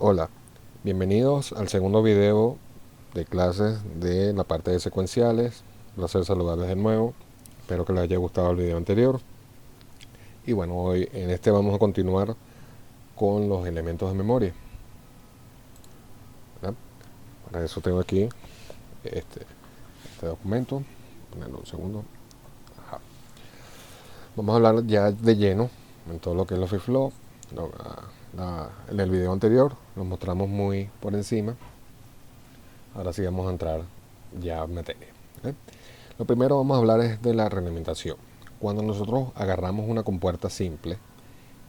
Hola, bienvenidos al segundo video de clases de la parte de secuenciales. Placer saludarles de nuevo. Espero que les haya gustado el video anterior. Y bueno, hoy en este vamos a continuar con los elementos de memoria, ¿verdad? Para eso tengo aquí este documento. Ponerlo un segundo. Ajá. Vamos a hablar ya de lleno en todo lo que es los flip-flop. En el video anterior los mostramos muy por encima. Ahora sí vamos a entrar ya en materia. ¿Ok? Lo primero vamos a hablar es de la realimentación. Cuando nosotros agarramos una compuerta simple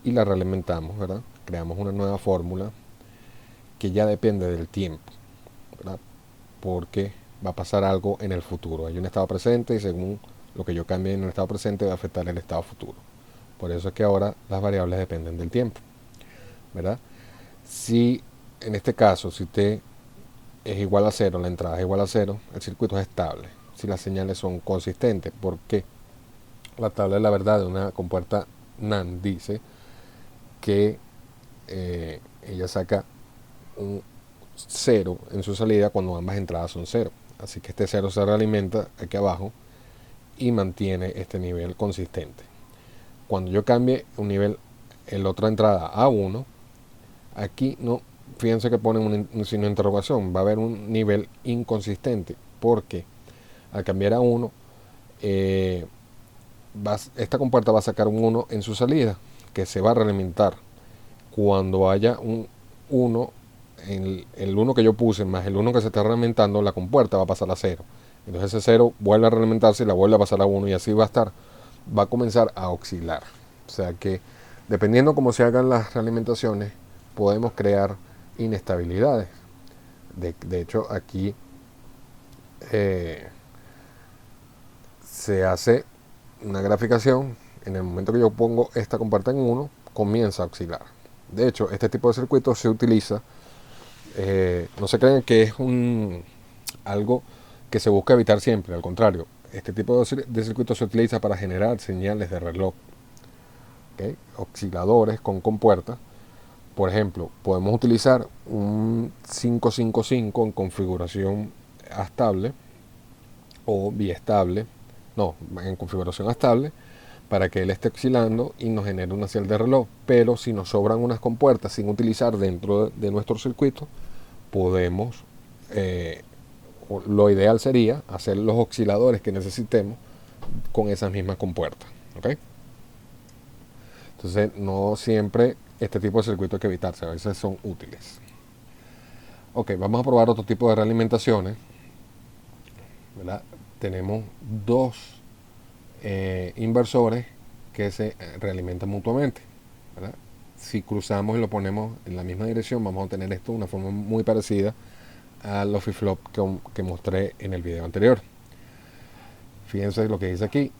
y la realimentamos, ¿verdad? Creamos una nueva fórmula que ya depende del tiempo, ¿verdad? Porque va a pasar algo en el futuro. Hay un estado presente y según lo que yo cambie en el estado presente va a afectar el estado futuro. Por eso es que ahora las variables dependen del tiempo, ¿verdad? Si en este caso, si t es igual a cero, la entrada es igual a cero, el circuito es estable. Si las señales son consistentes, ¿por qué? La tabla de la verdad de una compuerta NAND dice que ella saca un cero en su salida cuando ambas entradas son cero. Así que este cero se realimenta aquí abajo y mantiene este nivel consistente. Cuando yo cambie un nivel en la otra entrada a 1, aquí no, fíjense que ponen un signo de interrogación, va a haber un nivel inconsistente, porque al cambiar a 1, esta compuerta va a sacar un 1 en su salida, que se va a realimentar cuando haya un 1, el 1 que yo puse más el 1 que se está realimentando, la compuerta va a pasar a 0. Entonces ese 0 vuelve a realimentarse y la vuelve a pasar a 1 y así va a estar, va a comenzar a oscilar. O sea que dependiendo cómo se hagan las realimentaciones, podemos crear inestabilidades. De hecho, aquí se hace una graficación. En el momento que yo pongo esta compuerta en 1, comienza a oscilar. De hecho, este tipo de circuito se utiliza, no se creen que es algo que se busca evitar siempre, al contrario, este tipo de circuito se utiliza para generar señales de reloj, ¿okay? Osciladores con compuertas. Por ejemplo, podemos utilizar un 555 en configuración estable o biestable, no, en configuración estable, para que él esté oscilando y nos genere una señal de reloj. Pero si nos sobran unas compuertas sin utilizar dentro de nuestro circuito, podemos, lo ideal sería hacer los osciladores que necesitemos con esas mismas compuertas. ¿Okay? Entonces, no siempre este tipo de circuitos hay que evitarse, a veces son útiles. Ok, vamos a probar otro tipo de realimentaciones, ¿verdad? Tenemos dos inversores que se realimentan mutuamente, ¿verdad? Si cruzamos y lo ponemos en la misma dirección, vamos a tener esto de una forma muy parecida a los flip-flop que mostré en el video anterior. Fíjense lo que dice aquí.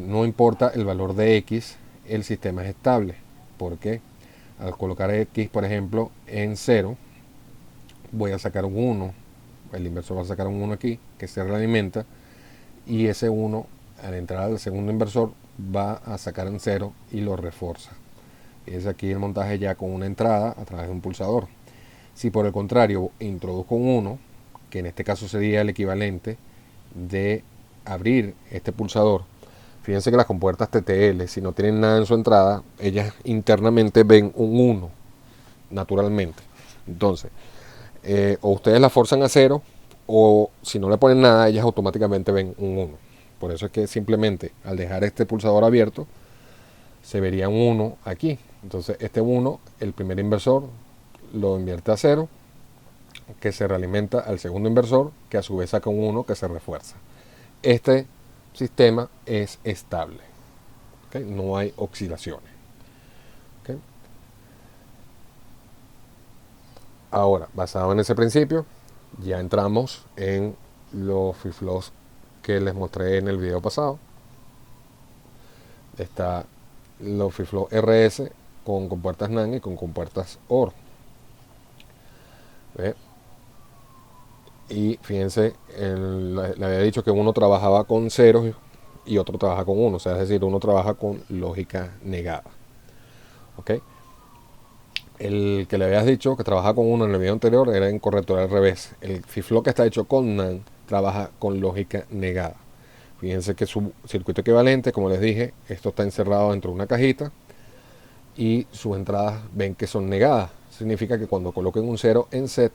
No importa el valor de X, el sistema es estable. ¿Por qué? Al colocar X, por ejemplo, en 0, voy a sacar un 1. El inversor va a sacar un 1 aquí, que se realimenta. Y ese 1, al entrar al segundo inversor, va a sacar en 0 y lo refuerza. Es aquí el montaje ya con una entrada a través de un pulsador. Si por el contrario introduzco un 1, que en este caso sería el equivalente de abrir este pulsador, fíjense que las compuertas TTL, si no tienen nada en su entrada, ellas internamente ven un 1 naturalmente. Entonces, o ustedes la forzan a 0, o si no le ponen nada, ellas automáticamente ven un 1. Por eso es que simplemente al dejar este pulsador abierto, se vería un 1 aquí. Entonces este 1, el primer inversor lo invierte a 0, que se realimenta al segundo inversor, que a su vez saca un 1 que se refuerza. Este sistema es estable, ¿okay? No hay oscilaciones, ¿okay? Ahora, basado en ese principio, ya entramos en los flip-flops que les mostré en el video pasado. Está los flip-flop RS con compuertas NAND y con compuertas OR. ¿Ve? Y fíjense, le había dicho que uno trabajaba con ceros y otro trabaja con uno, o sea, es decir, uno trabaja con lógica negada. ¿Ok? El que le habías dicho que trabaja con uno en el video anterior era incorrecto, era al revés. El FIFLOP que está hecho con NAND trabaja con lógica negada. Fíjense que su circuito equivalente, como les dije, esto está encerrado dentro de una cajita y sus entradas ven que son negadas. Significa que cuando coloquen un 0 en set,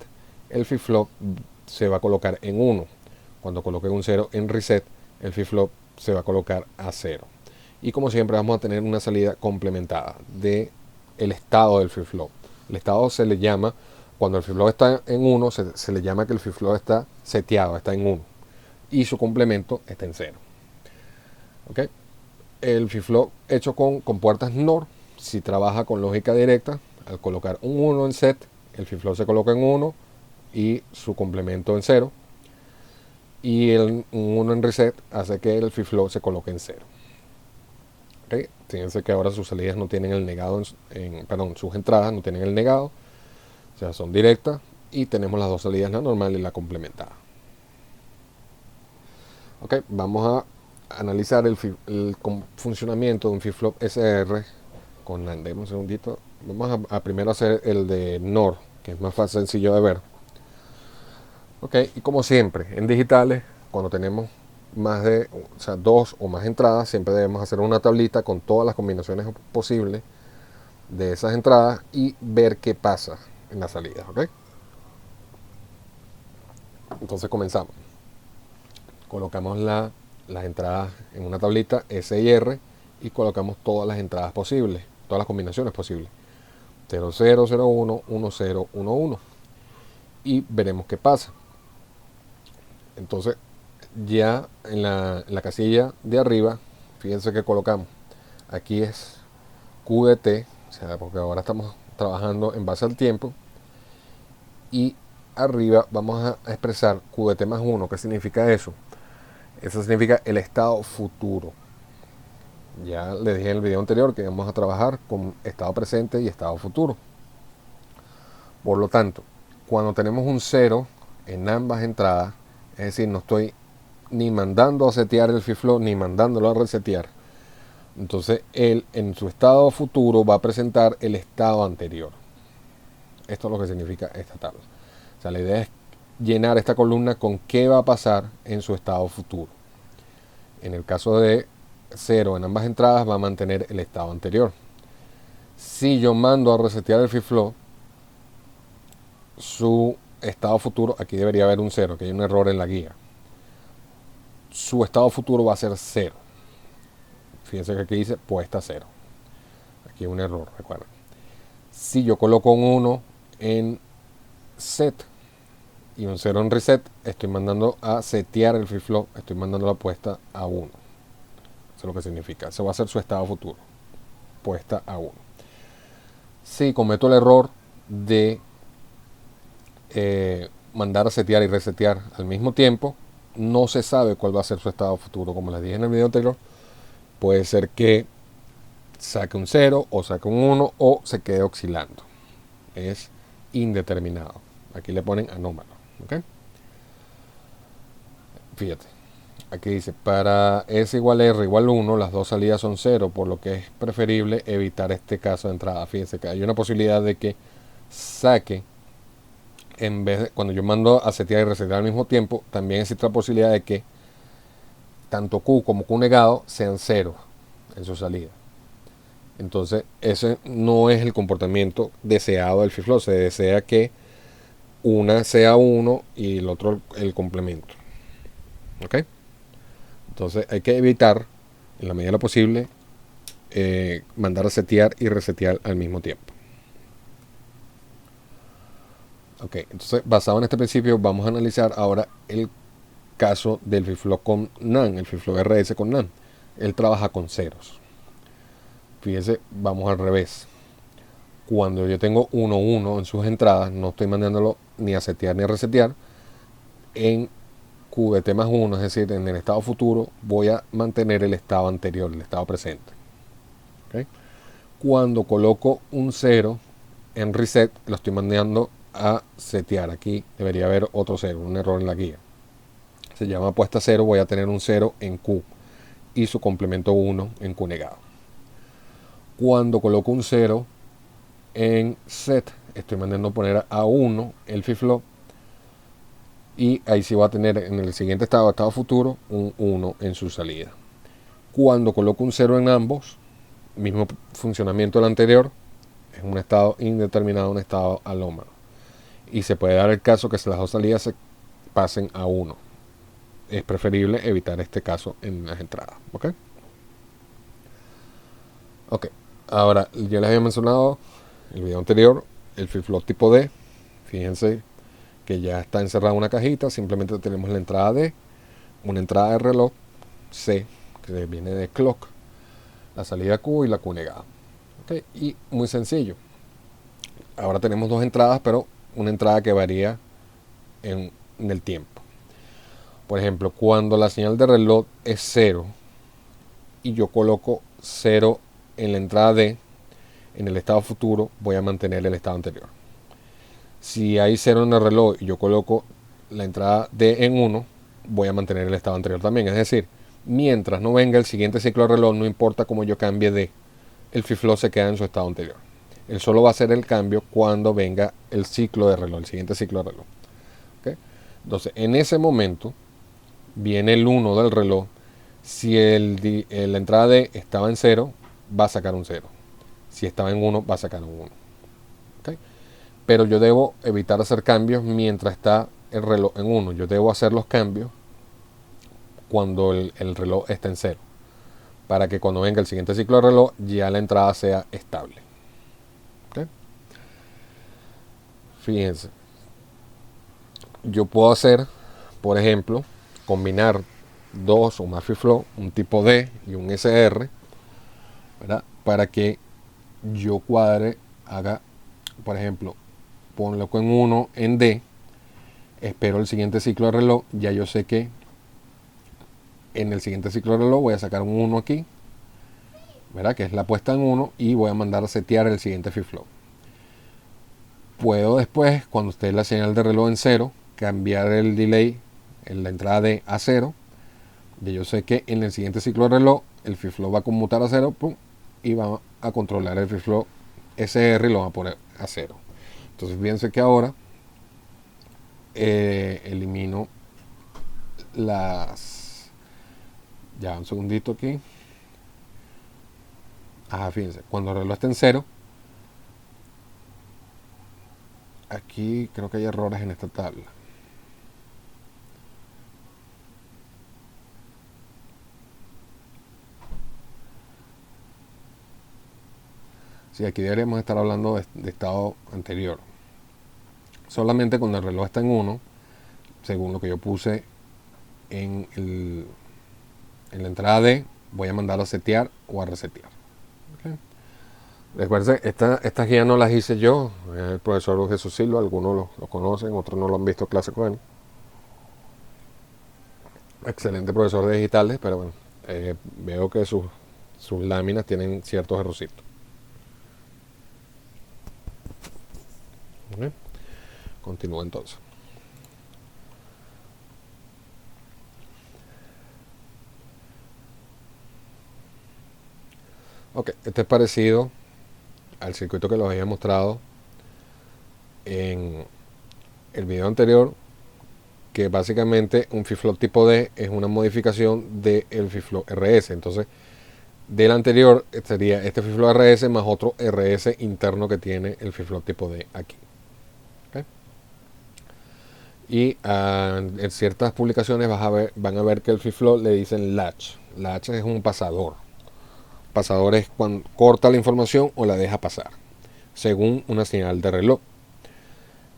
el flip-flop se va a colocar en 1. Cuando coloquen un 0 en reset, el flip-flop se va a colocar a 0. Y como siempre vamos a tener una salida complementada del estado del flip-flop. El estado se le llama, cuando el flip-flop está en 1, se le llama que el flip-flop está seteado, está en 1. Y su complemento está en 0. ¿Okay? El flip-flop hecho con puertas NOR, si trabaja con lógica directa, al colocar un 1 en set, el flip-flop se coloca en 1 y su complemento en 0. Y un 1 en reset hace que el flip-flop se coloque en 0. ¿Okay? Fíjense que ahora sus salidas no tienen el negado, perdón, sus entradas no tienen el negado, o sea, son directas, y tenemos las dos salidas, la normal y la complementada. Ok, vamos a analizar el funcionamiento de un flip-flop SR con NAND. Demos un segundito. Vamos a primero hacer el de NOR, que es más fácil, sencillo de ver. Ok, y como siempre, en digitales, cuando tenemos más de, o sea, dos o más entradas, siempre debemos hacer una tablita con todas las combinaciones posibles de esas entradas y ver qué pasa en las salidas. Ok, entonces comenzamos. Colocamos las entradas en una tablita S y R y colocamos todas las entradas posibles, todas las combinaciones posibles. 0, 0, 0, 1, 1, 0, 1, 1. Y veremos qué pasa. Entonces, ya en la casilla de arriba, fíjense que colocamos. Aquí es QDT, o sea, porque ahora estamos trabajando en base al tiempo. Y arriba vamos a expresar QDT más 1. ¿Qué significa eso? Eso significa el estado futuro. Ya les dije en el video anterior que vamos a trabajar con estado presente y estado futuro. Por lo tanto, cuando tenemos un 0 en ambas entradas, es decir, no estoy ni mandando a setear el flip-flop ni mandándolo a resetear, entonces él en su estado futuro va a presentar el estado anterior. Esto es lo que significa esta tabla. O sea, la idea es llenar esta columna con qué va a pasar en su estado futuro. En el caso de 0 en ambas entradas va a mantener el estado anterior. Si yo mando a resetear el flip-flop, su estado futuro, aquí debería haber un 0, que hay un error en la guía. Su estado futuro va a ser 0. Fíjense que aquí dice puesta 0. Aquí hay un error, recuerden. Si yo coloco un 1 en set y un 0 en reset, estoy mandando a setear el flip-flop, estoy mandando la puesta a 1. Eso es lo que significa. Eso va a ser su estado futuro, puesta a 1. Si cometo el error de mandar a setear y resetear al mismo tiempo, no se sabe cuál va a ser su estado futuro. Como les dije en el video anterior, puede ser que saque un 0 o saque un 1 o se quede oscilando. Es indeterminado. Aquí le ponen anómalo. ¿Okay? Fíjate, aquí dice, para S igual R igual 1, las dos salidas son 0, por lo que es preferible evitar este caso de entrada. Fíjense que hay una posibilidad de que saque, en vez de, cuando yo mando a setear y resetear al mismo tiempo, también existe la posibilidad de que tanto Q como Q negado sean 0 en su salida. Entonces, ese no es el comportamiento deseado del flip-flop. Se desea que una sea 1 y el otro el complemento. ¿Ok? Entonces, hay que evitar, en la medida de lo posible, mandar a setear y resetear al mismo tiempo. Ok, entonces, basado en este principio, vamos a analizar ahora el caso del flip-flop con NAND, el flip-flop RS con NAND. Él trabaja con ceros. Fíjense, vamos al revés. Cuando yo tengo 1, 1 en sus entradas, no estoy mandándolo ni a setear ni a resetear. En QDT más 1, es decir, en el estado futuro, voy a mantener el estado anterior, el estado presente. ¿Okay? Cuando coloco un 0 en reset, lo estoy mandando a setear. Aquí debería haber otro 0, un error en la guía. Se llama puesta 0, voy a tener un 0 en Q y su complemento 1 en Q negado. Cuando coloco un 0 en set estoy mandando poner a 1 el flip-flop, y ahí sí va a tener en el siguiente estado futuro, un 1 en su salida. Cuando coloco un 0 en ambos, mismo funcionamiento del anterior, es un estado indeterminado, un estado anómalo. Y se puede dar el caso que si las dos salidas se pasen a 1. Es preferible evitar este caso en las entradas. ¿Ok? Ok. Ahora, yo les había mencionado en el video anterior el flip-flop tipo D. Fíjense que ya está encerrada una cajita. Simplemente tenemos la entrada D, una entrada de reloj C, que viene de clock, la salida Q y la Q negada. ¿Okay? Y muy sencillo. Ahora tenemos dos entradas, pero una entrada que varía en el tiempo. Por ejemplo, cuando la señal de reloj es 0 y yo coloco 0 en la entrada D, en el estado futuro voy a mantener el estado anterior. Si hay 0 en el reloj y yo coloco la entrada D en 1, voy a mantener el estado anterior también. Es decir, mientras no venga el siguiente ciclo de reloj, no importa cómo yo cambie D, el flip-flop se queda en su estado anterior. Él solo va a hacer el cambio cuando venga el ciclo de reloj, el siguiente ciclo de reloj. ¿Okay? Entonces, en ese momento, viene el 1 del reloj. Si la entrada D estaba en 0, va a sacar un 0. Si estaba en 1, va a sacar un 1. ¿Okay? Pero yo debo evitar hacer cambios mientras está el reloj en 1. Yo debo hacer los cambios cuando el reloj está en 0. Para que cuando venga el siguiente ciclo de reloj, ya la entrada sea estable. ¿Okay? Fíjense. Yo puedo hacer, por ejemplo, combinar dos o más flip-flop, un tipo D y un SR, ¿verdad? Para que yo cuadre, haga, por ejemplo, ponlo con 1 en D, espero el siguiente ciclo de reloj, ya yo sé que en el siguiente ciclo de reloj voy a sacar un 1 aquí, ¿verdad? Que es la puesta en 1, y voy a mandar a setear el siguiente flip-flop. Puedo después, cuando esté la señal de reloj en 0, cambiar el delay en la entrada de a 0. Y yo sé que en el siguiente ciclo de reloj el flip-flop va a conmutar a 0, pum, y va a controlar el flip-flop SR y lo va a poner a 0. Entonces fíjense que ahora elimino las... Ya, un segundito aquí. Ajá, fíjense, cuando el reloj está en 0, aquí creo que hay errores en esta tabla. Sí, aquí deberíamos estar hablando de estado anterior. Solamente cuando el reloj está en 1, según lo que yo puse en la entrada D, voy a mandar a setear o a resetear. ¿Okay? Recuerden, estas guías no las hice yo, el profesor Jesús Silva, algunos lo conocen, otros no lo han visto clase con él. Excelente profesor de digitales, pero bueno, veo que sus láminas tienen ciertos errorcitos. ¿Okay? Continúo entonces. Ok, este es parecido al circuito que les había mostrado en el video anterior, que básicamente un flip-flop tipo D es una modificación del flip-flop RS. Entonces, del anterior sería este flip-flop RS más otro RS interno que tiene el flip-flop tipo D aquí. ¿Okay? Y en ciertas publicaciones van a ver que el flip-flop le dicen latch. Latch es un pasador. Pasador es cuando corta la información o la deja pasar, según una señal de reloj.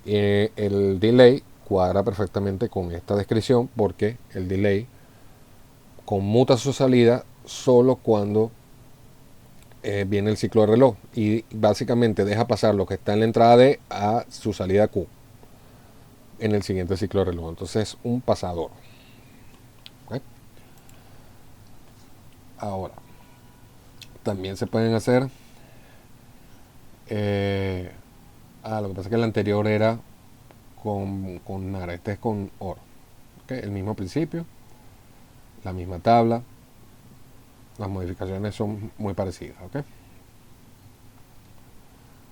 El delay cuadra perfectamente con esta descripción, porque el delay conmuta su salida solo cuando viene el ciclo de reloj, y básicamente deja pasar lo que está en la entrada D a su salida Q en el siguiente ciclo de reloj. Entonces es un pasador. ¿Okay? Ahora, también se pueden hacer lo que pasa es que el anterior era con NAR, este es con OR. ¿Okay? El mismo principio, la misma tabla, las modificaciones son muy parecidas. ¿Okay?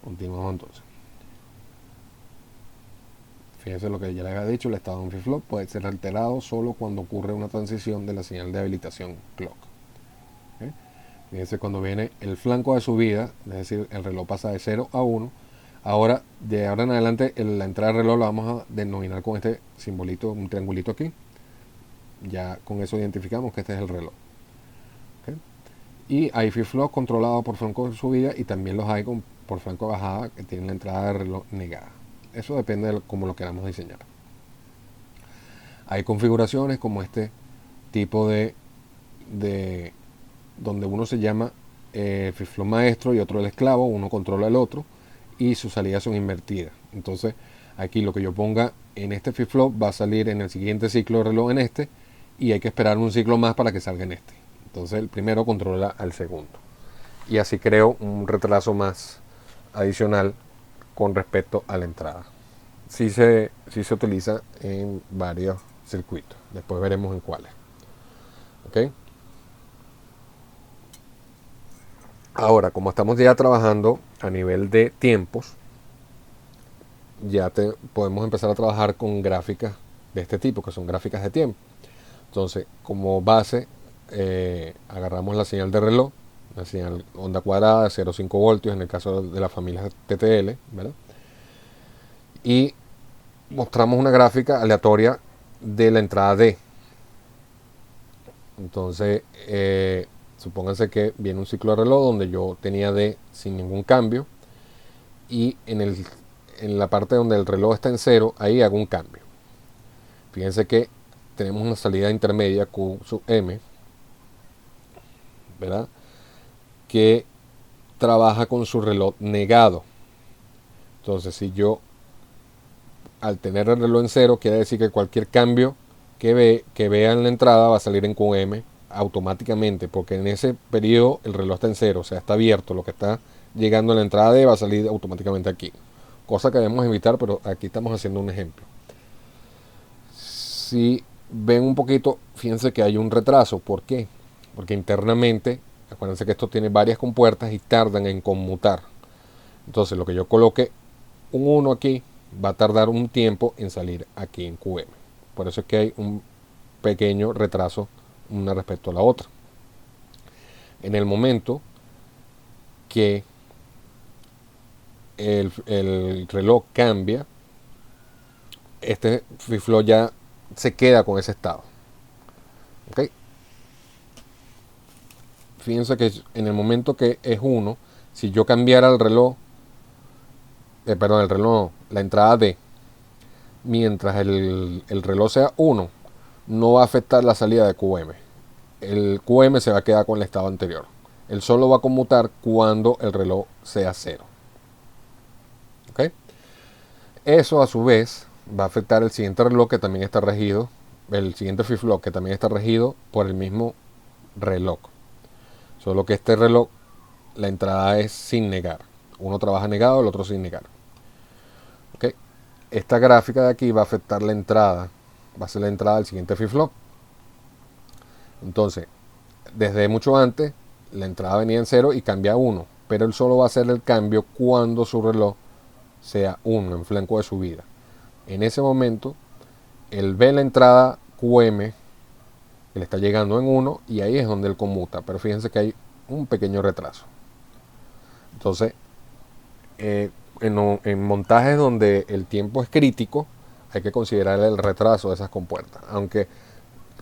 Continuamos entonces. Fíjense lo que ya les había dicho, el estado de un flip-flop puede ser alterado solo cuando ocurre una transición de la señal de habilitación clock. ¿Okay? Fíjense cuando viene el flanco de subida, es decir, el reloj pasa de 0 a 1. Ahora, de ahora en adelante, la entrada del reloj la vamos a denominar con este simbolito, un triangulito aquí. Ya con eso identificamos que este es el reloj. ¿Okay? Y hay flip-flops controlados por flanco de subida y también los hay por flanco de bajada que tienen la entrada del reloj negada. Eso depende de cómo lo queramos diseñar. Hay configuraciones como este tipo de donde uno se llama flip-flop maestro y otro el esclavo, uno controla el otro y sus salidas son invertidas. Entonces aquí lo que yo ponga en este flip-flop va a salir en el siguiente ciclo de reloj en este y hay que esperar un ciclo más para que salga en este. Entonces el primero controla al segundo y así creo un retraso más adicional con respecto a la entrada. Sí se utiliza en varios circuitos, después veremos en cuáles. ¿Okay? Ahora, como estamos ya trabajando a nivel de tiempos, ya podemos empezar a trabajar con gráficas de este tipo, que son gráficas de tiempo. Entonces, como base, agarramos la señal de reloj, la señal onda cuadrada de 0,5 voltios en el caso de la familia TTL, ¿verdad? Y mostramos una gráfica aleatoria de la entrada D. Entonces, supónganse que viene un ciclo de reloj donde yo tenía D sin ningún cambio y en la parte donde el reloj está en 0, ahí hago un cambio. Fíjense que tenemos una salida intermedia Q sub M, ¿verdad? Que trabaja con su reloj negado. Entonces, si yo al tener el reloj en 0, quiere decir que cualquier cambio que vea en la entrada va a salir en QM automáticamente, porque en ese periodo el reloj está en 0, o sea, está abierto. Lo que está llegando en la entrada D va a salir automáticamente aquí. Cosa que debemos evitar, pero aquí estamos haciendo un ejemplo. Si ven un poquito, fíjense que hay un retraso. ¿Por qué? Porque internamente, acuérdense que esto tiene varias compuertas y tardan en conmutar. Entonces, lo que yo coloque un 1 aquí va a tardar un tiempo en salir aquí en QM. Por eso es que hay un pequeño retraso una respecto a la otra. En el momento que el reloj cambia, este flip-flop ya se queda con ese estado. ¿Okay? Fíjense que en el momento que es 1, si yo cambiara el reloj, la entrada D, mientras el reloj sea 1, no va a afectar la salida de QM. El QM se va a quedar con el estado anterior. Él solo va a conmutar cuando el reloj sea 0. ¿Okay? Eso a su vez va a afectar el siguiente reloj que también está regido, el siguiente flip-flop que también está regido por el mismo reloj. Solo que este reloj, la entrada es sin negar. Uno trabaja negado, el otro sin negar. ¿Okay? Esta gráfica de aquí va a afectar la entrada, va a ser la entrada del siguiente flip-flop. Entonces, desde mucho antes, la entrada venía en 0 y cambia a 1, pero él solo va a hacer el cambio cuando su reloj sea 1 en flanco de subida. En ese momento, él ve la entrada QM, que le está llegando en 1, y ahí es donde él conmuta. Pero fíjense que hay un pequeño retraso. Entonces, en montajes donde el tiempo es crítico, hay que considerar el retraso de esas compuertas. Aunque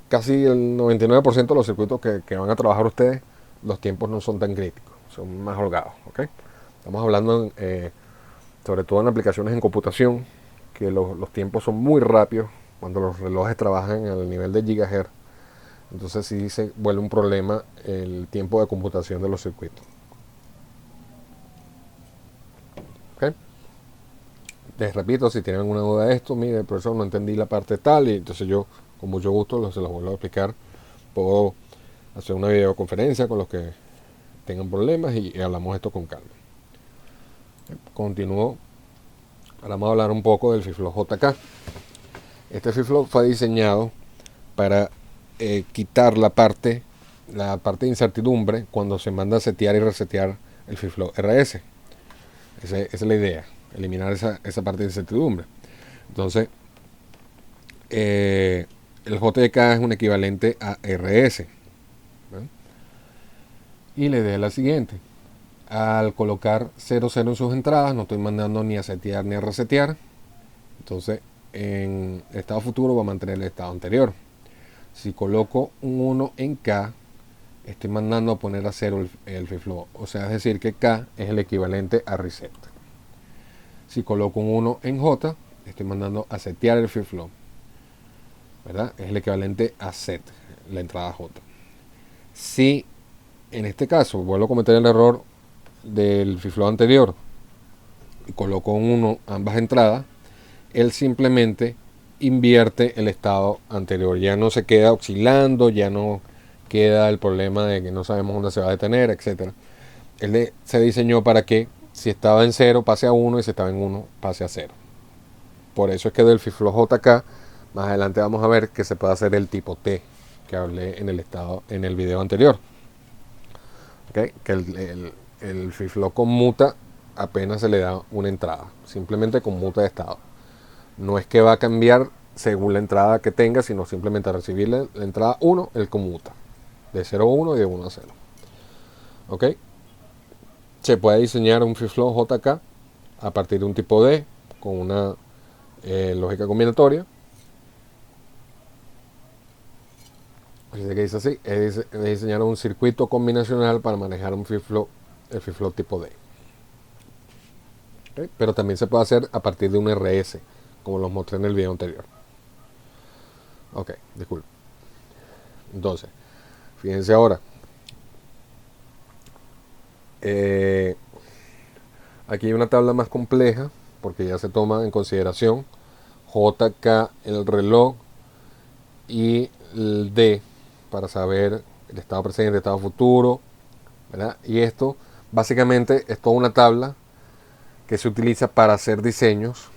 casi el 99% de los circuitos que van a trabajar ustedes, los tiempos no son tan críticos, son más holgados. ¿Okay? Estamos hablando sobre todo en aplicaciones en computación, que los tiempos son muy rápidos cuando los relojes trabajan al nivel de gigahertz. Entonces sí se vuelve un problema el tiempo de computación de los circuitos. ¿Okay? Les repito, si tienen alguna duda de esto, mire, profesor, no entendí la parte tal, y entonces yo con mucho gusto se los vuelvo a explicar. Puedo hacer una videoconferencia con los que tengan problemas y hablamos esto con calma. Continúo. Ahora vamos a hablar un poco del flip-flop JK. Este flip-flop fue diseñado para quitar la parte de incertidumbre cuando se manda a setear y resetear el flip-flop RS. Esa es la idea, eliminar esa parte de incertidumbre. Entonces, el JK es un equivalente a RS. ¿Ven? Y la idea es la siguiente. Al colocar 00 en sus entradas, no estoy mandando ni a setear ni a resetear. Entonces, en el estado futuro va a mantener el estado anterior. Si coloco un 1 en K, estoy mandando a poner a 0 el flip-flop. O sea, es decir que K es el equivalente a reset. Si coloco un 1 en J, estoy mandando a setear el flip-flop, ¿verdad? Es el equivalente a set, la entrada J. Si en este caso vuelvo a cometer el error del flip-flop anterior y coloco un 1 ambas entradas, él simplemente invierte el estado anterior. Ya no se queda oscilando, ya no queda el problema de que no sabemos dónde se va a detener, etc. Él se diseñó para que si estaba en 0 pase a 1 y si estaba en 1 pase a 0. Por eso es que del flip-flop JK más adelante vamos a ver que se puede hacer el tipo T que hablé en el video anterior. ¿Okay? Que el flip-flop conmuta apenas se le da una entrada, simplemente conmuta de estado. No es que va a cambiar según la entrada que tenga, sino simplemente a recibir la entrada 1, el conmuta de 0 a 1 y de 1 a 0. ¿Ok? Se puede diseñar un flip-flop JK a partir de un tipo D con una lógica combinatoria. Así que dice así, es diseñar un circuito combinacional para manejar un flip-flop, el flip-flop tipo D. ¿Okay? Pero también se puede hacer a partir de un RS, como los mostré en el video anterior. Ok, disculpe. Entonces, fíjense ahora. Aquí hay una tabla más compleja, porque ya se toma en consideración JK, el reloj, y el D, para saber el estado presente, el estado futuro, ¿verdad? Y esto básicamente es toda una tabla que se utiliza para hacer diseños.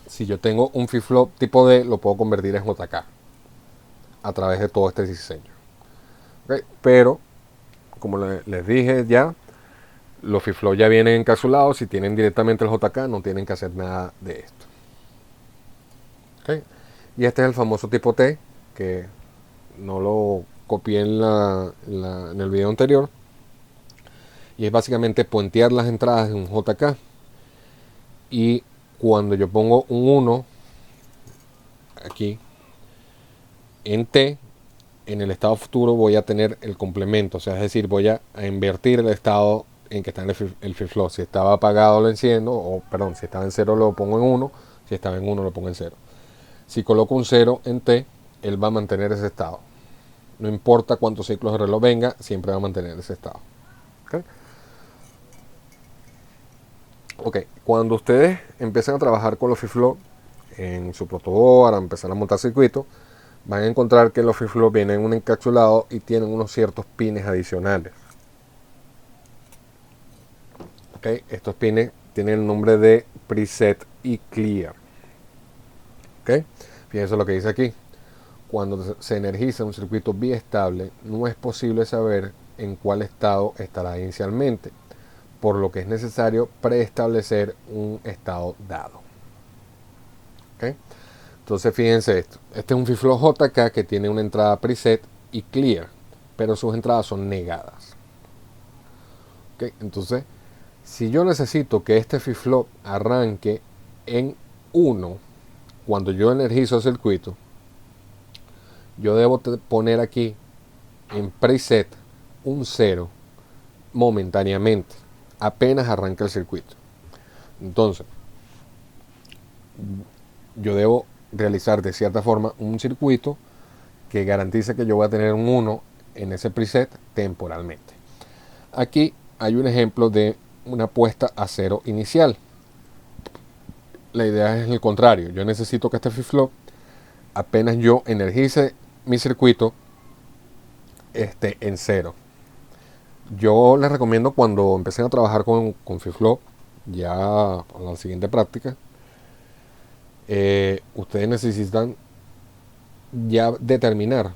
Si yo tengo un flip-flop tipo D, lo puedo convertir en JK a través de todo este diseño. ¿Okay? Pero, como les dije ya, los flip-flops ya vienen encapsulados. Si tienen directamente el JK, no tienen que hacer nada de esto. ¿Okay? Y este es el famoso tipo T, que no lo copié en el video anterior. Y es básicamente puentear las entradas de un JK. Y cuando yo pongo un 1 aquí en T, en el estado futuro voy a tener el complemento. O sea, es decir, voy a invertir el estado en que está en el flip-flop. Si estaba apagado lo enciendo, o perdón, si estaba en 0 lo pongo en 1, si estaba en 1 lo pongo en 0. Si coloco un 0 en T, él va a mantener ese estado. No importa cuántos ciclos de reloj venga, siempre va a mantener ese estado. ¿Okay? Ok, cuando ustedes empiecen a trabajar con los flip-flop en su protoboard, a empezar a montar circuitos, van a encontrar que los flip-flop vienen un encapsulado y tienen unos ciertos pines adicionales. Okay, estos pines tienen el nombre de preset y clear. Okay, fíjense lo que dice aquí. Cuando se energiza un circuito biestable, no es posible saber en cuál estado estará inicialmente, por lo que es necesario preestablecer un estado dado. ¿Okay? Entonces fíjense esto. Este es un flip-flop JK que tiene una entrada preset y clear, pero sus entradas son negadas. ¿Okay? Entonces, si yo necesito que este flip-flop arranque en 1, cuando yo energizo el circuito, yo debo poner aquí en preset un 0 momentáneamente, apenas arranca el circuito. Entonces, yo debo realizar de cierta forma un circuito que garantice que yo voy a tener un 1 en ese preset temporalmente. Aquí hay un ejemplo de una puesta a 0 inicial. La idea es el contrario. Yo necesito que este flip-flop, apenas yo energice mi circuito, esté en 0. Yo les recomiendo, cuando empecen a trabajar con flip-flop, ya para la siguiente práctica, ustedes necesitan ya determinar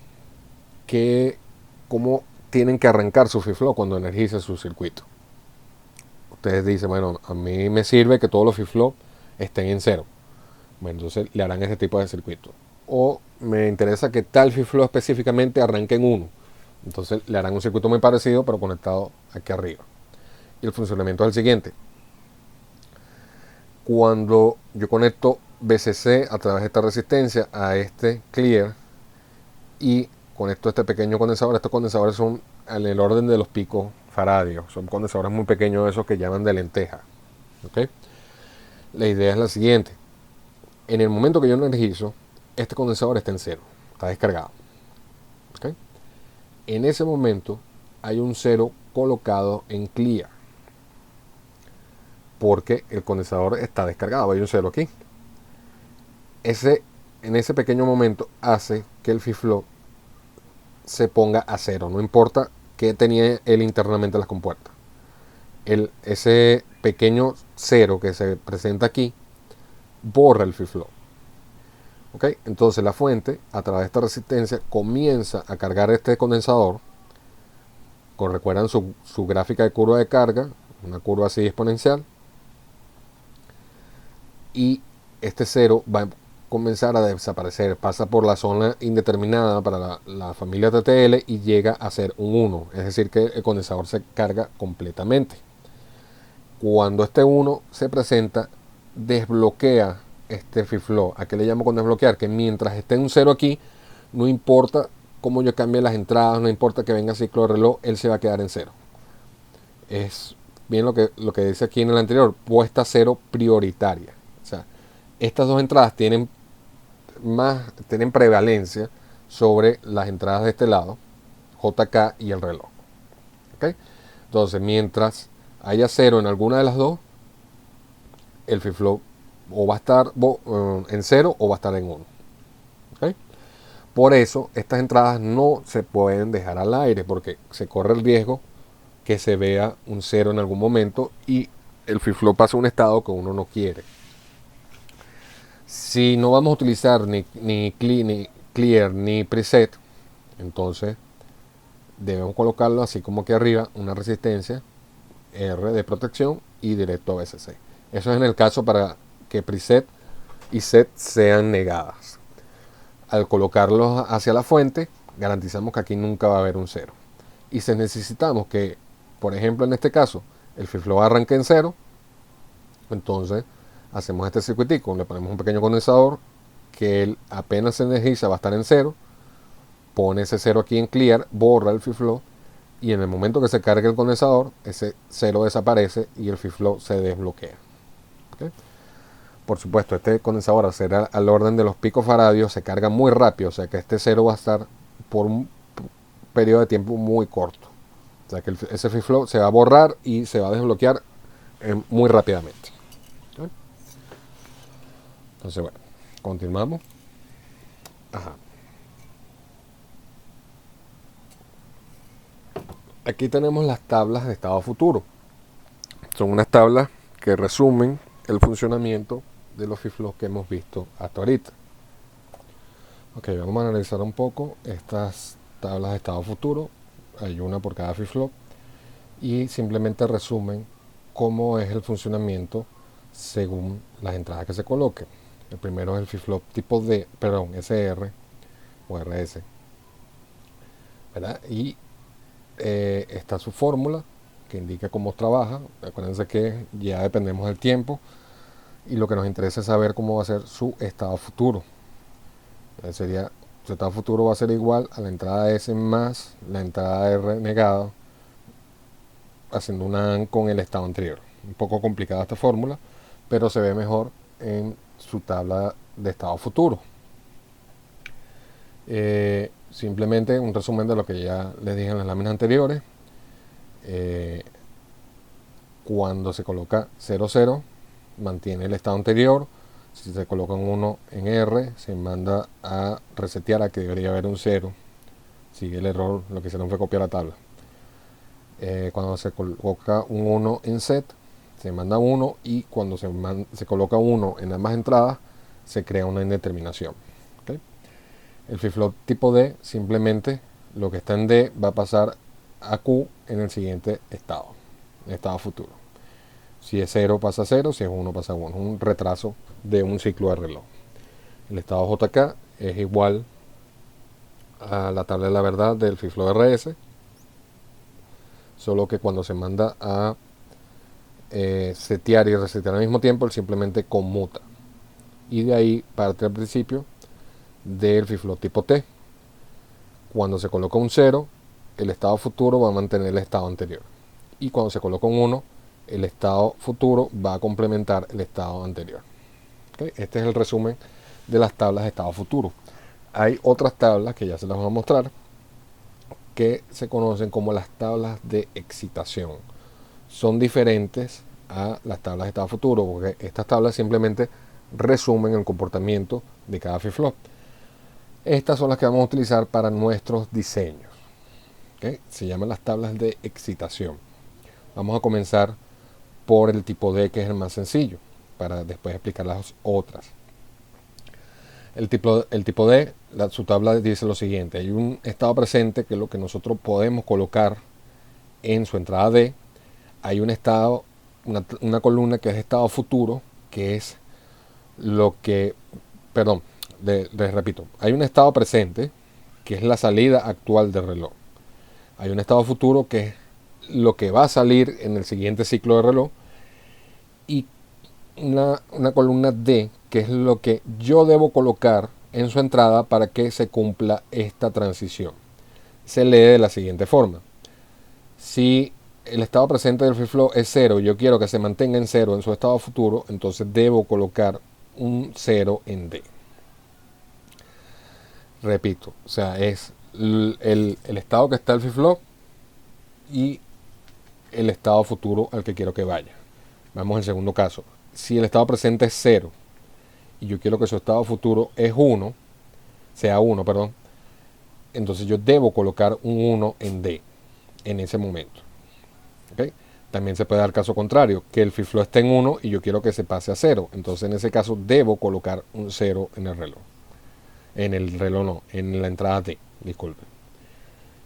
cómo tienen que arrancar su flip-flop cuando energice su circuito. ustedes dicen, bueno, a mí me sirve que todos los flip-flop estén en cero. Bueno, entonces le harán ese tipo de circuito. O me interesa que tal flip-flop específicamente arranque en 1. Entonces le harán un circuito muy parecido, pero conectado aquí arriba. Y el funcionamiento es el siguiente. Cuando yo conecto BCC a través de esta resistencia a este clear y conecto este pequeño condensador, estos condensadores son en el orden de los picos faradios. Son condensadores muy pequeños, esos que llaman de lenteja. ¿Okay? La idea es la siguiente. En el momento que yo energizo, este condensador está en cero, está descargado. ¿Okay? En ese momento hay un cero colocado en clear, porque el condensador está descargado, hay un cero aquí. En ese pequeño momento hace que el flip-flop se ponga a cero, no importa qué tenía él internamente las compuertas. Ese pequeño cero que se presenta aquí borra el flip-flop. ¿Okay? Entonces la fuente, a través de esta resistencia, comienza a cargar este condensador. Recuerdan su gráfica de curva de carga, una curva así exponencial. Y este cero va a comenzar a desaparecer, pasa por la zona indeterminada para la familia TTL y llega a ser un 1, es decir que el condensador se carga completamente. Cuando este 1 se presenta, desbloquea este flip-flop. ¿A qué le llamo con desbloquear? Que mientras esté un 0 aquí, no importa cómo yo cambie las entradas, no importa que venga ciclo de reloj, él se va a quedar en 0. Es bien lo que dice aquí en el anterior, puesta 0 prioritaria. O sea, estas dos entradas tienen prevalencia sobre las entradas de este lado, JK y el reloj. ¿Okay? Entonces, mientras haya 0 en alguna de las dos, el flip-flop o va a estar en 0 o va a estar en 1. ¿Okay? Por eso, estas entradas no se pueden dejar al aire, porque se corre el riesgo que se vea un 0 en algún momento y el flip-flop pasa a un estado que uno no quiere. Si no vamos a utilizar ni clear ni preset, entonces debemos colocarlo así como aquí arriba, una resistencia R de protección y directo a BCC. Eso es en el caso para que preset y set sean negadas. Al colocarlos hacia la fuente, garantizamos que aquí nunca va a haber un 0. Y si necesitamos que, por ejemplo en este caso, el flip-flop arranque en 0, entonces hacemos este circuitico, le ponemos un pequeño condensador que él apenas se energiza va a estar en 0, pone ese 0 aquí en clear, borra el flip-flop y en el momento que se cargue el condensador, ese 0 desaparece y el flip-flop se desbloquea. ¿Okay? Por supuesto, este condensador, al ser al orden de los picos faradios, se carga muy rápido, o sea que este 0 va a estar por un periodo de tiempo muy corto. O sea que ese flip-flop se va a borrar y se va a desbloquear muy rápidamente. ¿Okay? Entonces, bueno, continuamos. Ajá. Aquí tenemos las tablas de estado futuro. Son unas tablas que resumen el funcionamiento de los flip-flops que hemos visto hasta ahorita. Ok, vamos a analizar un poco estas tablas de estado futuro. Hay una por cada flip-flop y simplemente resumen cómo es el funcionamiento según las entradas que se coloquen. El primero es el flip-flop tipo D, perdón, SR o RS, ¿verdad? Y está su fórmula que indica cómo trabaja. Acuérdense que ya dependemos del tiempo y lo que nos interesa es saber cómo va a ser su estado futuro. Sería, su estado futuro va a ser igual a la entrada S más la entrada R negada, haciendo una AND con el estado anterior. Un poco complicada esta fórmula, pero se ve mejor en su tabla de estado futuro. Simplemente un resumen de lo que ya les dije en las láminas anteriores. Cuando se coloca 0,0 mantiene el estado anterior. Si se coloca un 1 en R, se manda a resetear a que debería haber un 0. Sigue el error, lo que hicieron fue copiar la tabla. Cuando se coloca un 1 en set, se manda 1 y cuando se coloca 1 en ambas entradas, se crea una indeterminación. ¿Okay? El flip-flop tipo D, simplemente lo que está en D va a pasar a Q en el siguiente estado, en estado futuro. Si es 0 pasa a 0, si es 1 pasa a 1. Un retraso de un ciclo de reloj. El estado JK es igual a la tabla de la verdad del FIFLO RS, solo que cuando se manda a setear y resetear al mismo tiempo, él simplemente conmuta. Y de ahí parte al principio del FIFLO tipo T. Cuando se coloca un 0, el estado futuro va a mantener el estado anterior. Y cuando se coloca un 1, el estado futuro va a complementar el estado anterior. ¿Okay? Este es el resumen de las tablas de estado futuro. Hay otras tablas que ya se las voy a mostrar que se conocen como las tablas de excitación. Son diferentes a las tablas de estado futuro porque estas tablas simplemente resumen el comportamiento de cada flip-flop. Estas son las que vamos a utilizar para nuestros diseños. ¿Okay? Se llaman las tablas de excitación. Vamos a comenzar por el tipo D, que es el más sencillo, para después explicar las otras. El tipo D, su tabla dice lo siguiente: hay un estado presente, que es lo que nosotros podemos colocar en su entrada D. Hay un estado, una columna que es estado futuro, que es lo que, perdón, les repito, hay un estado presente, que es la salida actual del reloj. Hay un estado futuro, que es lo que va a salir en el siguiente ciclo de reloj. Y una columna D, que es lo que yo debo colocar en su entrada para que se cumpla esta transición. Se lee de la siguiente forma: si el estado presente del flip-flop es 0, yo quiero que se mantenga en 0 en su estado futuro, entonces debo colocar un 0 en D. Repito, o sea, es el estado que está el flip-flop y el estado futuro al que quiero que vaya. Vamos al segundo caso. Si el estado presente es 0 y yo quiero que su estado futuro es 1, sea 1, perdón, entonces yo debo colocar un 1 en D en ese momento. ¿Okay? También se puede dar caso contrario, que el flip-flop esté en 1 y yo quiero que se pase a 0. Entonces en ese caso debo colocar un 0 en el reloj. En la entrada D, disculpen.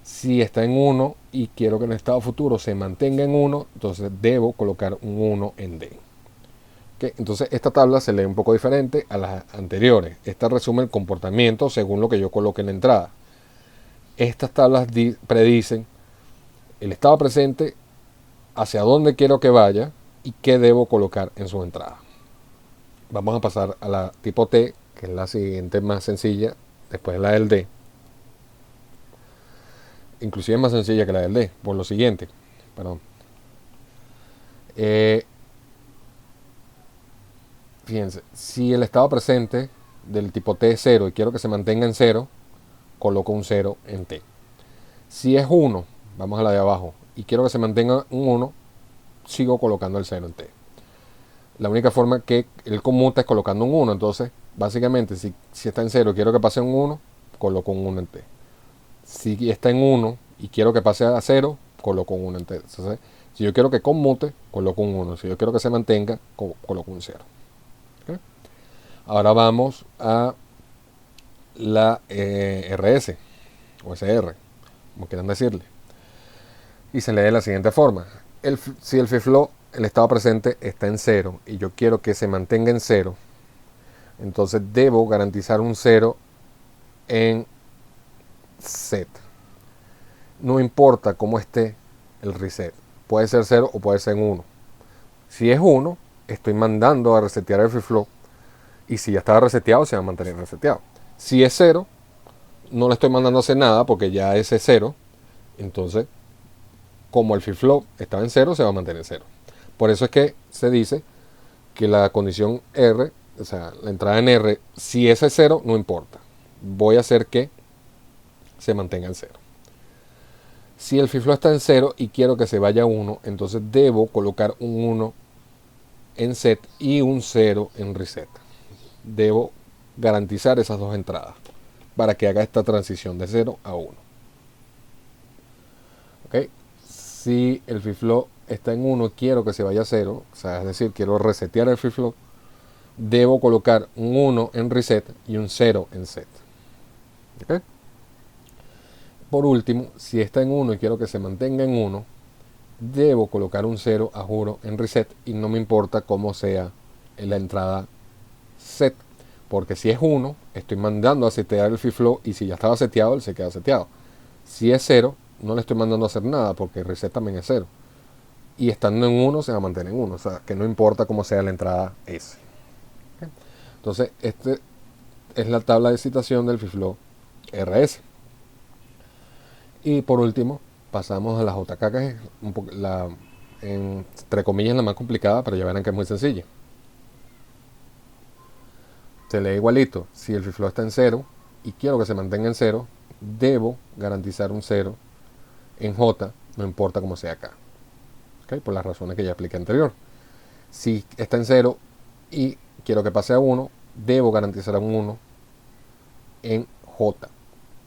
Si está en 1 y quiero que el estado futuro se mantenga en 1, entonces debo colocar un 1 en D. ¿Okay? Entonces esta tabla se lee un poco diferente a las anteriores. Esta resume el comportamiento según lo que yo coloque en la entrada. Estas tablas predicen el estado presente, hacia dónde quiero que vaya y qué debo colocar en su entrada. Vamos a pasar a la tipo T, que es la siguiente más sencilla, después de la del D. Inclusive es más sencilla que la del D, por lo siguiente. Perdón. Fíjense, si el estado presente del tipo T es 0 y quiero que se mantenga en 0, coloco un 0 en T. Si es 1, vamos a la de abajo, y quiero que se mantenga un 1, sigo colocando el 0 en T. La única forma que él conmuta es colocando un 1. Entonces, básicamente, si está en 0 y quiero que pase un 1, coloco un 1 en T. Si está en 1 y quiero que pase a 0, coloco un 1 en T. Entonces, si yo quiero que conmute, coloco un 1. Si yo quiero que se mantenga, coloco un 0. ¿Okay? Ahora vamos a la RS o SR, como quieran decirle. Y se lee de la siguiente forma: si el flip-flop, el estado presente, está en 0 y yo quiero que se mantenga en 0, entonces debo garantizar un 0 en set. No importa cómo esté el reset, puede ser 0 o puede ser 1. Si es 1, estoy mandando a resetear el flip-flop, y si ya estaba reseteado, se va a mantener reseteado. Si es 0, no le estoy mandando a hacer nada porque ya ese es 0. Entonces, como el flip-flop estaba en 0, se va a mantener en 0. Por eso es que se dice que la condición R, o sea, la entrada en R, si ese es 0, no importa. Voy a hacer que se mantenga en 0. Si el flip-flop está en 0 y quiero que se vaya a 1, entonces debo colocar un 1 en set y un 0 en reset. Debo garantizar esas dos entradas para que haga esta transición de 0 a 1. ¿Okay? Si el flip-flop está en 1 y quiero que se vaya a 0, o sea, es decir, quiero resetear el flip-flop, debo colocar un 1 en reset y un 0 en set. ¿Okay? Por último, si está en 1 y quiero que se mantenga en 1, debo colocar un 0 a juro en reset y no me importa cómo sea en la entrada set, porque si es 1 estoy mandando a setear el FIFLO y si ya estaba seteado él se queda seteado. Si es 0 no le estoy mandando a hacer nada porque el reset también es 0 y estando en 1 se va a mantener en 1, o sea que no importa cómo sea la entrada S. ¿Okay? Entonces este es la tabla de citación del FIFLO RS. Y por último pasamos a la JK, que es entre comillas la más complicada, pero ya verán que es muy sencilla. Se lee igualito. Si el FIFLO está en 0 y quiero que se mantenga en 0, debo garantizar un 0 en J, no importa cómo sea acá. ¿Okay? Por las razones que ya expliqué anterior. Si está en 0 y quiero que pase a 1, debo garantizar un 1 en J.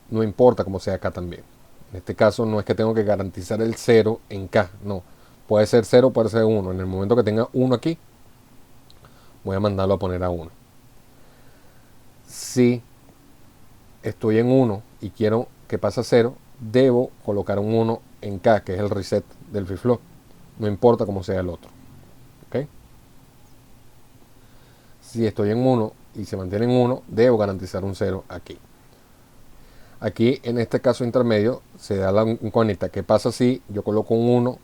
No importa cómo sea acá también. En este caso no es que tengo que garantizar el 0 en K, no. Puede ser 0, puede ser 1. En el momento que tenga 1 aquí, voy a mandarlo a poner a 1. Si estoy en 1 y quiero que pase a 0, debo colocar un 1 en K, que es el reset del FIFLO. No importa cómo sea el otro. ¿Okay? Si estoy en 1 y se mantiene en 1, debo garantizar un 0 aquí. Aquí, en este caso intermedio, se da la incógnita. ¿Qué pasa si yo coloco un 1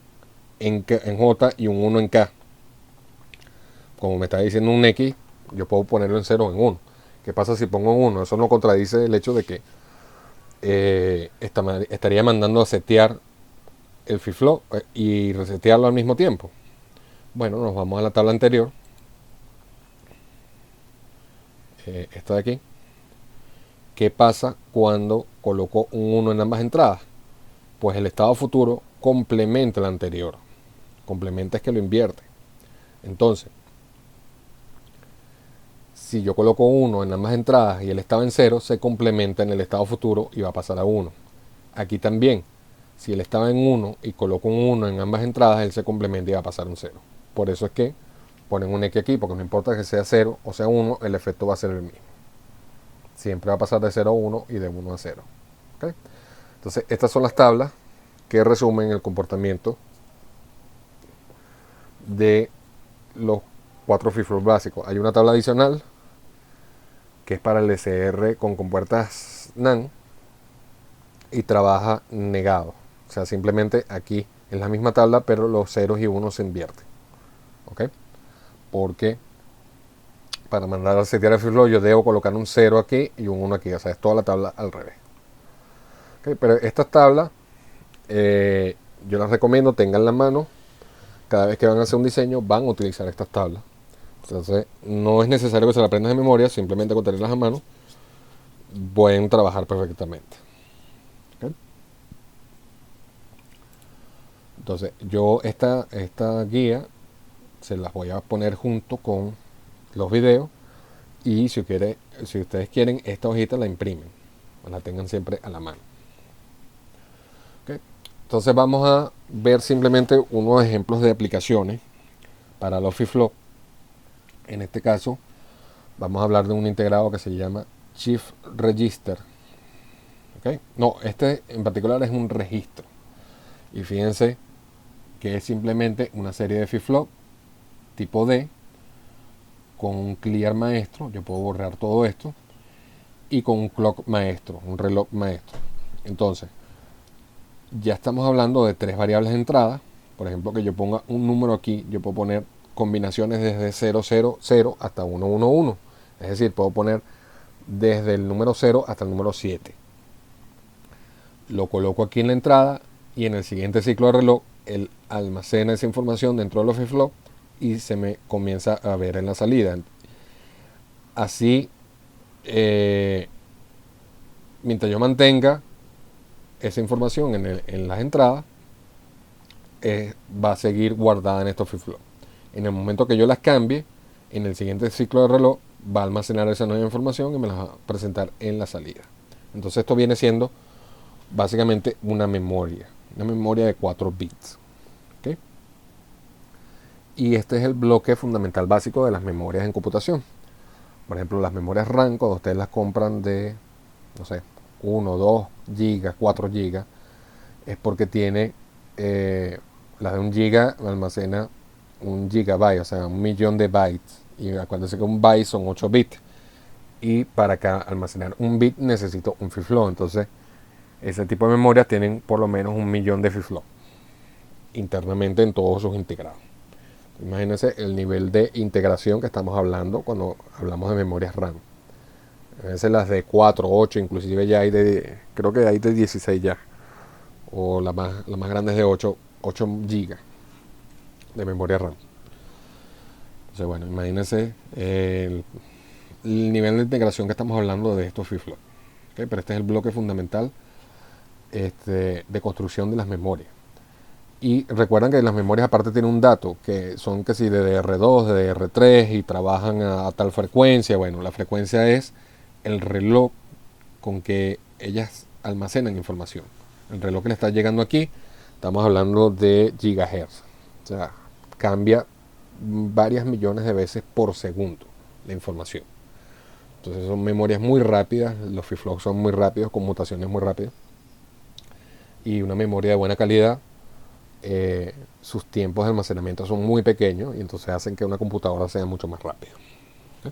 en J y un 1 en K? Como me está diciendo un X, yo puedo ponerlo en 0 o en 1. ¿Qué pasa si pongo 1? Eso no contradice el hecho de que estaría mandando a setear el FIFLO y resetearlo al mismo tiempo. Bueno, nos vamos a la tabla anterior. Esta de aquí. ¿Qué pasa cuando coloco un 1 en ambas entradas? Pues el estado futuro complementa el anterior. Complementa es que lo invierte. Entonces, si yo coloco 1 en ambas entradas y él estaba en 0, se complementa en el estado futuro y va a pasar a 1. Aquí también, si él estaba en 1 y coloco un 1 en ambas entradas, él se complementa y va a pasar un 0. Por eso es que ponen un X aquí, porque no importa que sea 0 o sea 1, el efecto va a ser el mismo. Siempre va a pasar de 0 a 1 y de 1 a 0. ¿Okay? Entonces, estas son las tablas que resumen el comportamiento de los 4 FIFLOP básicos. Hay una tabla adicional que es para el SR con compuertas NAND y trabaja negado. O sea, simplemente aquí es la misma tabla, pero los ceros y unos se invierten. ¿Ok? Porque para mandar a setear el FIFLOP yo debo colocar un 0 aquí y un 1 aquí. O sea, es toda la tabla al revés. ¿Okay? Pero estas tablas yo las recomiendo, tengan la mano. Cada vez que van a hacer un diseño van a utilizar estas tablas. Entonces no es necesario que se las aprendan de memoria, simplemente con tenerlas a mano pueden trabajar perfectamente. ¿Okay? Entonces yo esta guía se las voy a poner junto con los videos y si ustedes quieren esta hojita la imprimen, la tengan siempre a la mano. ¿Okay? Entonces vamos a ver simplemente unos ejemplos de aplicaciones para los FIFLOP. En este caso vamos a hablar de un integrado que se llama Shift Register. ¿Okay? No, este en particular es un registro. Y fíjense que es simplemente una serie de FIFLOP tipo D con un clear maestro. Yo puedo borrar todo esto. Y con un clock maestro, un reloj maestro. Entonces, ya estamos hablando de 3 variables de entrada. Por ejemplo, que yo ponga un número aquí, yo puedo poner combinaciones desde 0, 0, 0 hasta 1, 1, 1. Es decir, puedo poner desde el número 0 hasta el número 7. Lo coloco aquí en la entrada y en el siguiente ciclo de reloj él almacena esa información dentro de los FIFLOP y se me comienza a ver en la salida. Así, mientras yo mantenga esa información en las entradas, va a seguir guardada en estos FIFLOP. En el momento que yo las cambie, en el siguiente ciclo de reloj va a almacenar esa nueva información y me la va a presentar en la salida. Entonces esto viene siendo básicamente una memoria de 4 bits. ¿Okay? Y este es el bloque fundamental básico de las memorias en computación. Por ejemplo, las memorias RAM, cuando ustedes las compran de, no sé, 1, 2 gigas, 4 gigas, es porque tiene Las de 1 giga almacena 1 gigabyte, o sea, 1 millón de bytes. Y acuérdense que un byte son 8 bits. Y para acá almacenar 1 bit necesito un FIFLOP. Entonces, ese tipo de memorias tienen por lo menos 1 millón de FIFLOP internamente en todos sus integrados. Imagínense el nivel de integración que estamos hablando cuando hablamos de memorias RAM. A veces las de 4, 8, inclusive ya hay creo que hay de 16 ya. O la más grande es de 8 gigas de memoria RAM. Entonces, bueno, imagínense el nivel de integración que estamos hablando de estos FIFLOP. ¿Okay? Pero este es el bloque fundamental de construcción de las memorias. Y recuerdan que las memorias aparte tienen un dato, que son que si de DR2, de DR3 y trabajan a tal frecuencia. Bueno, la frecuencia es el reloj con que ellas almacenan información. El reloj que le está llegando aquí, estamos hablando de gigahertz. O sea, cambia varias millones de veces por segundo la información. Entonces son memorias muy rápidas, los FIFLOP son muy rápidos, con mutaciones muy rápidas. Y una memoria de buena calidad, sus tiempos de almacenamiento son muy pequeños y entonces hacen que una computadora sea mucho más rápida. ¿Okay?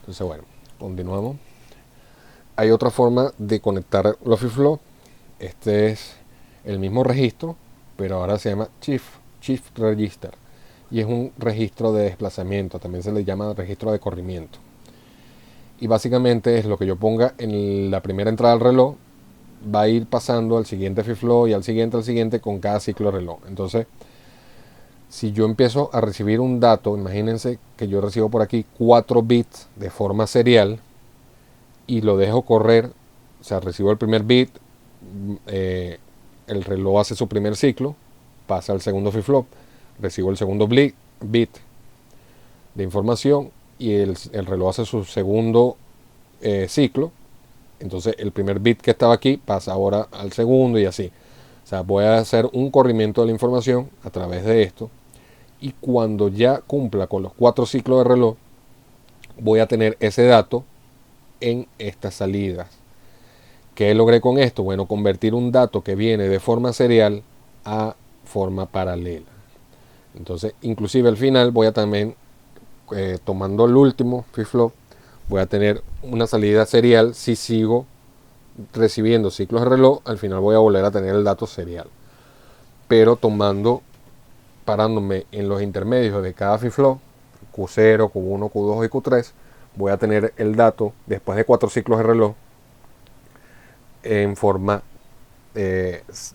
Entonces, bueno, continuamos. Hay otra forma de conectar los FIFLOP. Este es el mismo registro, pero ahora se llama Shift Register. Y es un registro de desplazamiento, también se le llama registro de corrimiento. Y básicamente es lo que yo ponga en la primera entrada del reloj, va a ir pasando al siguiente FIFLOP y al siguiente con cada ciclo de reloj. Entonces, si yo empiezo a recibir un dato, imagínense que yo recibo por aquí 4 bits de forma serial y lo dejo correr, o sea, recibo el primer bit, el reloj hace su primer ciclo, pasa al segundo FIFLOP, recibo el segundo bit de información y el reloj hace su segundo ciclo. Entonces el primer bit que estaba aquí pasa ahora al segundo y así. O sea, voy a hacer un corrimiento de la información a través de esto. Y cuando ya cumpla con los 4 ciclos de reloj, voy a tener ese dato en estas salidas. ¿Qué logré con esto? Bueno, convertir un dato que viene de forma serial a forma paralela. Entonces, inclusive al final voy a también, tomando el último FIFLOP, voy a tener una salida serial si sigo recibiendo ciclos de reloj. Al final voy a volver a tener el dato serial, pero parándome en los intermedios de cada FIFLOP, Q0, Q1, Q2 y Q3, voy a tener el dato después de 4 ciclos de reloj en forma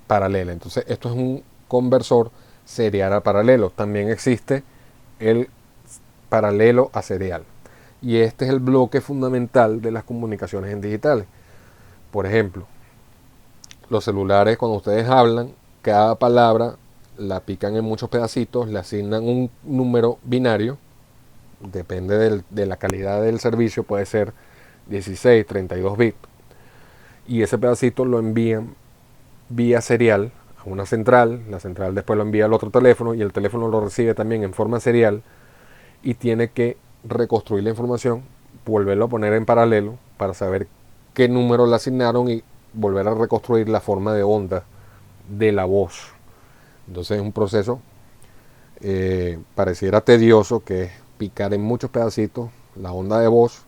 paralela. Entonces esto es un conversor serial a paralelo. También existe el paralelo a serial, y este es el bloque fundamental de las comunicaciones en digitales. Por ejemplo, los celulares, cuando ustedes hablan, cada palabra la pican en muchos pedacitos, le asignan un número binario, depende de la calidad del servicio, puede ser 16, 32 bits, y ese pedacito lo envían vía serial a una central, la central después lo envía al otro teléfono y el teléfono lo recibe también en forma serial y tiene que reconstruir la información, volverlo a poner en paralelo para saber qué número le asignaron y volver a reconstruir la forma de onda de la voz. Entonces es un proceso, pareciera tedioso, que es picar en muchos pedacitos la onda de voz,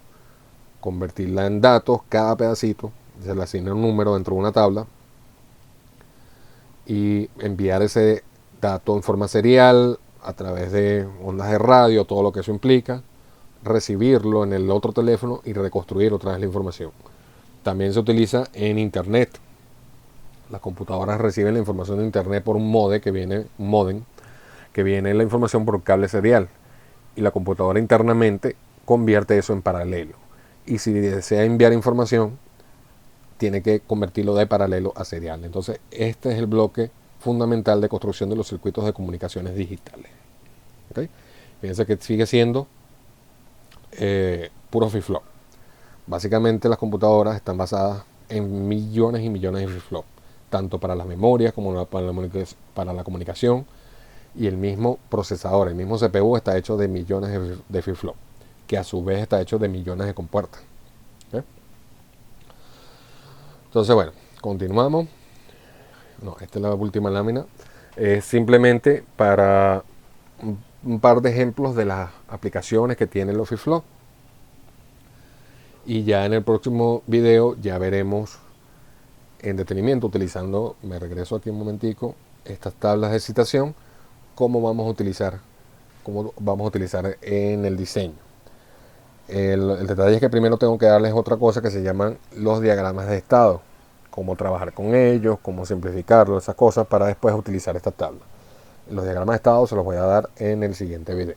convertirla en datos, cada pedacito, se le asigna un número dentro de una tabla y enviar ese dato en forma serial a través de ondas de radio, todo lo que eso implica, recibirlo en el otro teléfono y reconstruir otra vez la información. También se utiliza en internet. Las computadoras reciben la información de internet por un modem que viene la información por cable serial, y la computadora internamente convierte eso en paralelo. Y si desea enviar información, tiene que convertirlo de paralelo a serial. Entonces, este es el bloque fundamental de construcción de los circuitos de comunicaciones digitales. ¿Okay? Fíjense que sigue siendo puro FIFLOP. Básicamente las computadoras están basadas en millones y millones de FIFLOP, tanto para las memorias como para la comunicación, y el mismo procesador, el mismo CPU está hecho de millones de FIFLOP, que a su vez está hecho de millones de compuertas. ¿Okay? Entonces, bueno, continuamos. no, esta es la última lámina, es simplemente para un par de ejemplos de las aplicaciones que tiene el Office Flow. Y ya en el próximo video ya veremos en detenimiento, utilizando, me regreso aquí un momentico, estas tablas de citación, cómo vamos a utilizar en el diseño. El detalle es que primero tengo que darles otra cosa que se llaman los diagramas de estado, cómo trabajar con ellos, cómo simplificarlos, esas cosas, para después utilizar esta tabla. Los diagramas de estado se los voy a dar en el siguiente video.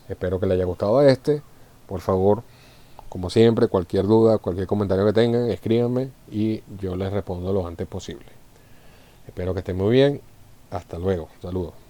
Espero que les haya gustado por favor, como siempre, cualquier duda, cualquier comentario que tengan, escríbanme y yo les respondo lo antes posible. Espero que estén muy bien. Hasta luego. Saludos.